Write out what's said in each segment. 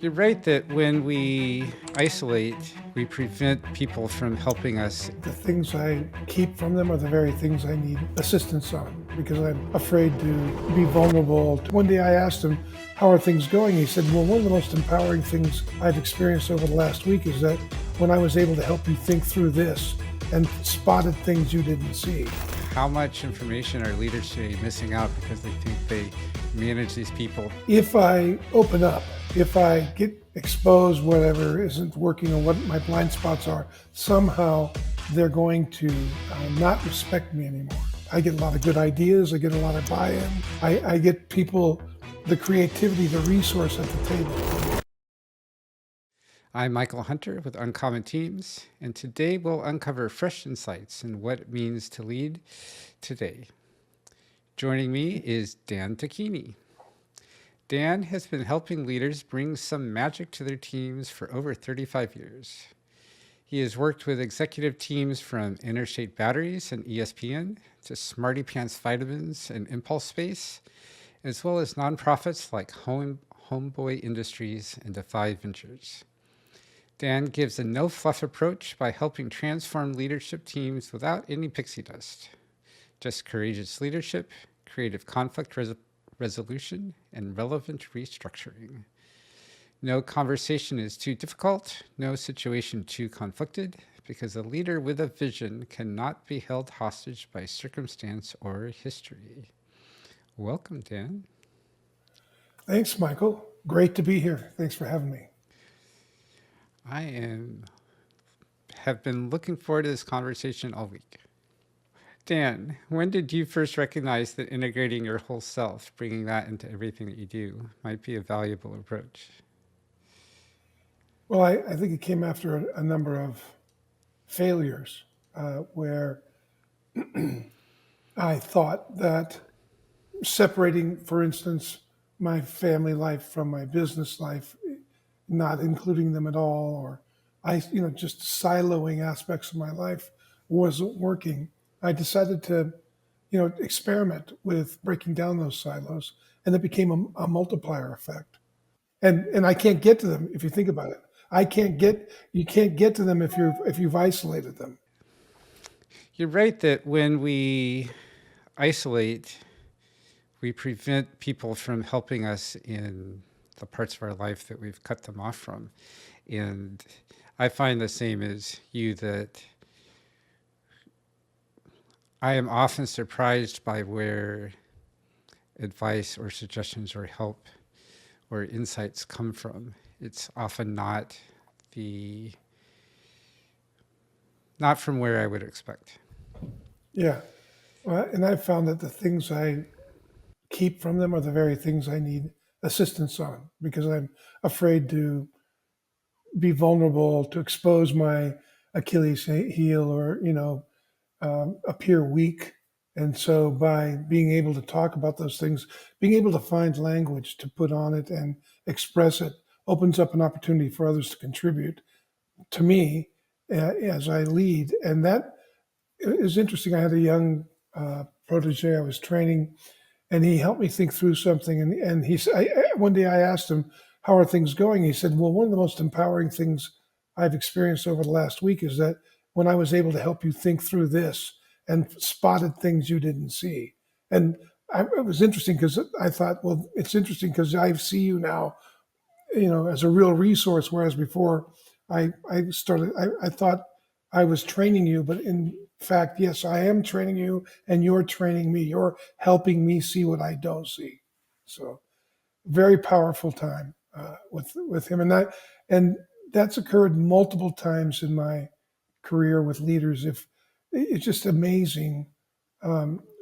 You're right that when we isolate, we prevent people from helping us. The things I keep from them are the very things I need assistance on because I'm afraid to be vulnerable. One day I asked him, "How are things going?" He said, "Well, one of the most empowering things I've experienced over the last week is that when I was able to help you think through this and spotted things you didn't see." How much information are leaders today missing out because they think they manage these people? If I open up, if I get exposed whatever isn't working or what my blind spots are, somehow they're going to not respect me anymore. I get a lot of good ideas, I get a lot of buy-in, I get people, the creativity, the resource at the table. I'm Michael Hunter with Uncommon Teams, and today we'll uncover fresh insights in what it means to lead today. Joining me is Dan Tocchini. Dan has been helping leaders bring some magic to their teams for over 35 years. He has worked with executive teams from Interstate Batteries and ESPN to Smarty Pants Vitamins and Impulse Space, as well as nonprofits like Homeboy Industries and Defy Ventures. Dan gives a no-fluff approach by helping transform leadership teams without any pixie dust. Just courageous leadership, creative conflict resolution, and relevant restructuring. No conversation is too difficult, no situation too conflicted, because a leader with a vision cannot be held hostage by circumstance or history. Welcome, Dan. Thanks, Michael. Great to be here. Thanks for having me. Have been looking forward to this conversation all week. Dan, when did you first recognize that integrating your whole self, bringing that into everything that you do, might be a valuable approach? Well, I think it came after a number of failures where I thought that separating, for instance, my family life from my business life, not including them at all, or just siloing aspects of my life wasn't working. I decided to, experiment with breaking down those silos, and it became a multiplier effect. And I can't get to them if you think about it. You can't get to them if you've isolated them. You're right that when we isolate, we prevent people from helping us in the parts of our life that we've cut them off from. And I find the same as you, that I am often surprised by where advice or suggestions or help or insights come from. It's often not from where I would expect. Yeah. Well, and I've found that the things I keep from them are the very things I need assistance on because I'm afraid to be vulnerable, to expose my Achilles heel, or appear weak. And so, by being able to talk about those things, being able to find language to put on it and express it, opens up an opportunity for others to contribute to me as I lead. And that is interesting. I had a young protege I was training, and he helped me think through something. And one day I asked him, "How are things going?" He said, "Well, one of the most empowering things I've experienced over the last week is that when I was able to help you think through this and spotted things you didn't see." And it was interesting because I thought, well, it's interesting because I see you now, as a real resource, whereas before I thought I was training you, but in fact, yes, I am training you, and you're training me. You're helping me see what I don't see. So, very powerful time with him, and that's occurred multiple times in my career with leaders. If it's just amazing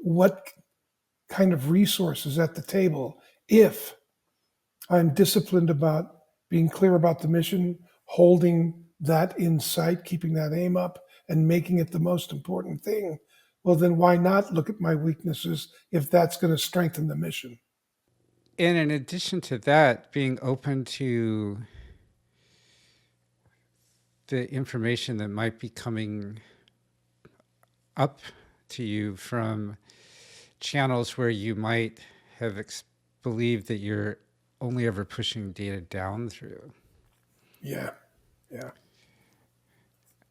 what kind of resources at the table if I'm disciplined about being clear about the mission, holding that in sight, keeping that aim up, and making it the most important thing. Well, then why not look at my weaknesses if that's going to strengthen the mission? And in addition to that, being open to the information that might be coming up to you from channels where you might have believed that you're only ever pushing data down through. Yeah, yeah.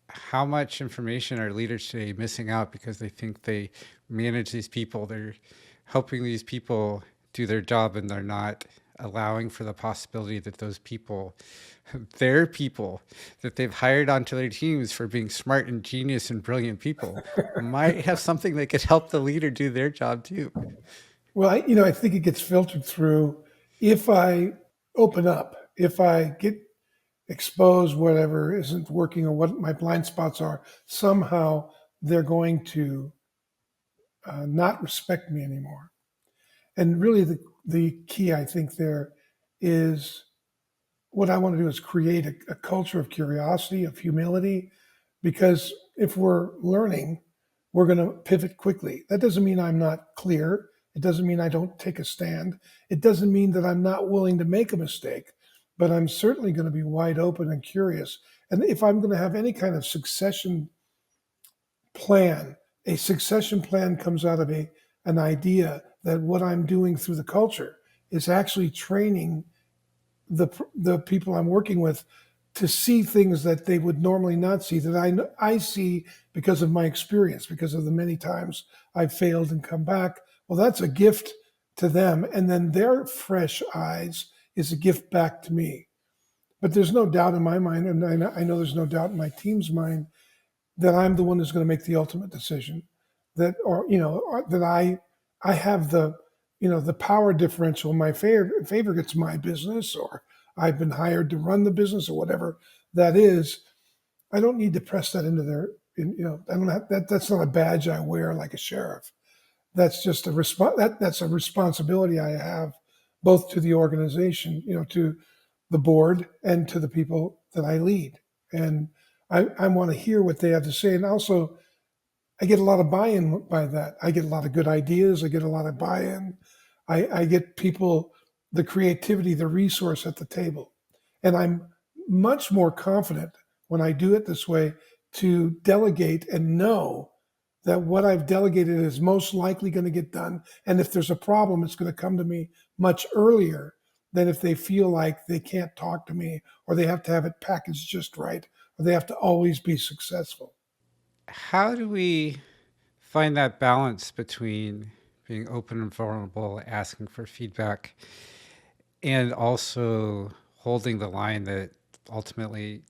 How much information are leaders today missing out because they think they manage these people, they're helping these people do their job, and they're not allowing for the possibility that those people, their people that they've hired onto their teams for being smart and genius and brilliant people, might have something that could help the leader do their job too. Well, I think it gets filtered through if I open up, if I get exposed whatever isn't working or what my blind spots are, somehow they're going to not respect me anymore. And really, the key I think there is what I want to do is create a culture of curiosity, of humility, because if we're learning, we're going to pivot quickly. That doesn't mean I'm not clear. It doesn't mean I don't take a stand. It doesn't mean that I'm not willing to make a mistake, but I'm certainly going to be wide open and curious. And if I'm going to have any kind of plan, a succession plan comes out of an idea that what I'm doing through the culture is actually training the people I'm working with to see things that they would normally not see that I see because of my experience, because of the many times I've failed and come back. Well, that's a gift to them, and then their fresh eyes is a gift back to me. But there's no doubt in my mind, and I know there's no doubt in my team's mind that I'm the one who's going to make the ultimate decision. That, or that I have the power differential in my favor. It's my business, or I've been hired to run the business, or whatever that is. I don't need to press that into their. I don't have that. That's not a badge I wear like a sheriff. That's just that's a responsibility I have, both to the organization, to the board, and to the people that I lead. And I want to hear what they have to say, and also I get a lot of buy-in by that. I get a lot of good ideas. I get a lot of buy-in. I get people, the creativity, the resource at the table. And I'm much more confident when I do it this way to delegate and know that what I've delegated is most likely going to get done. And if there's a problem, it's going to come to me much earlier than if they feel like they can't talk to me, or they have to have it packaged just right, or they have to always be successful. How do we find that balance between being open and vulnerable, asking for feedback, and also holding the line that ultimately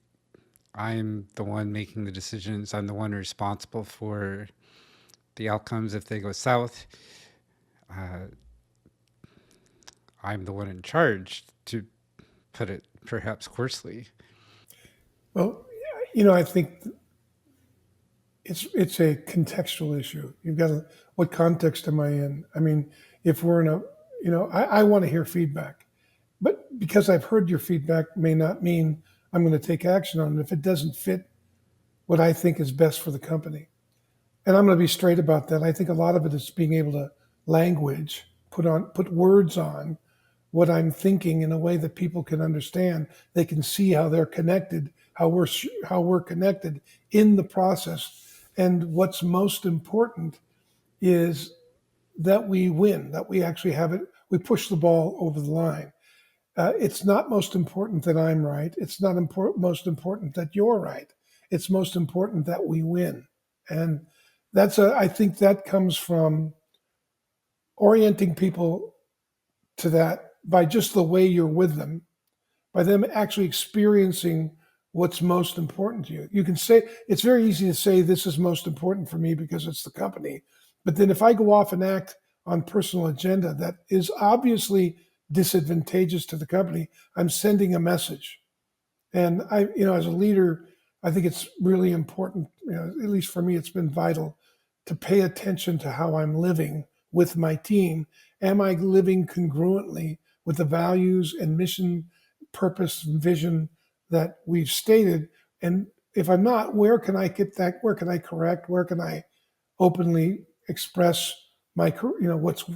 I'm the one making the decisions, I'm the one responsible for the outcomes if they go south, uh, I'm the one in charge, to put it perhaps coarsely. Well, I think it's a contextual issue. You've got to, what context am I in? I mean, if we're in a, I want to hear feedback, but because I've heard your feedback may not mean I'm going to take action on it if it doesn't fit what I think is best for the company. And I'm going to be straight about that. I think a lot of it is being able to language, put words on what I'm thinking in a way that people can understand. They can see how they're connected, how we're connected in the process. And what's most important is that we win, that we actually have it. We push the ball over the line. It's not most important that I'm right. It's not most important that you're right. It's most important that we win. And I think that comes from orienting people to that by just the way you're with them, by them actually experiencing what's most important to you. You can say, it's very easy to say, this is most important for me because it's the company. But then if I go off and act on personal agenda that is obviously disadvantageous to the company, I'm sending a message. And as a leader, I think it's really important, at least for me, it's been vital to pay attention to how I'm living with my team. Am I living congruently with the values and mission, purpose, and vision that we've stated? And if I'm not, where can I get that? Where can I correct? Where can I openly express what's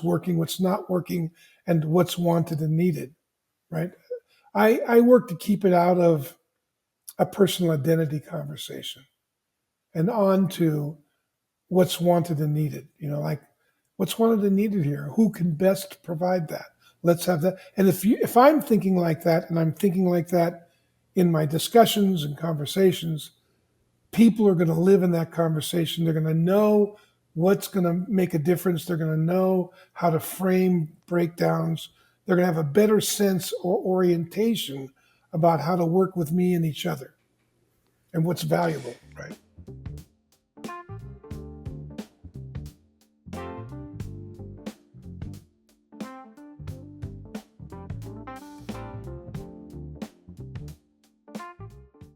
working, what's not working, and what's wanted and needed, right? I work to keep it out of a personal identity conversation and on to what's wanted and needed. Like what's wanted and needed here? Who can best provide that? Let's have that. And if I'm thinking like that, and I'm thinking like that in my discussions and conversations, people are going to live in that conversation. They're going to know what's going to make a difference. They're going to know how to frame breakdowns. They're going to have a better sense or orientation about how to work with me and each other and what's valuable, right?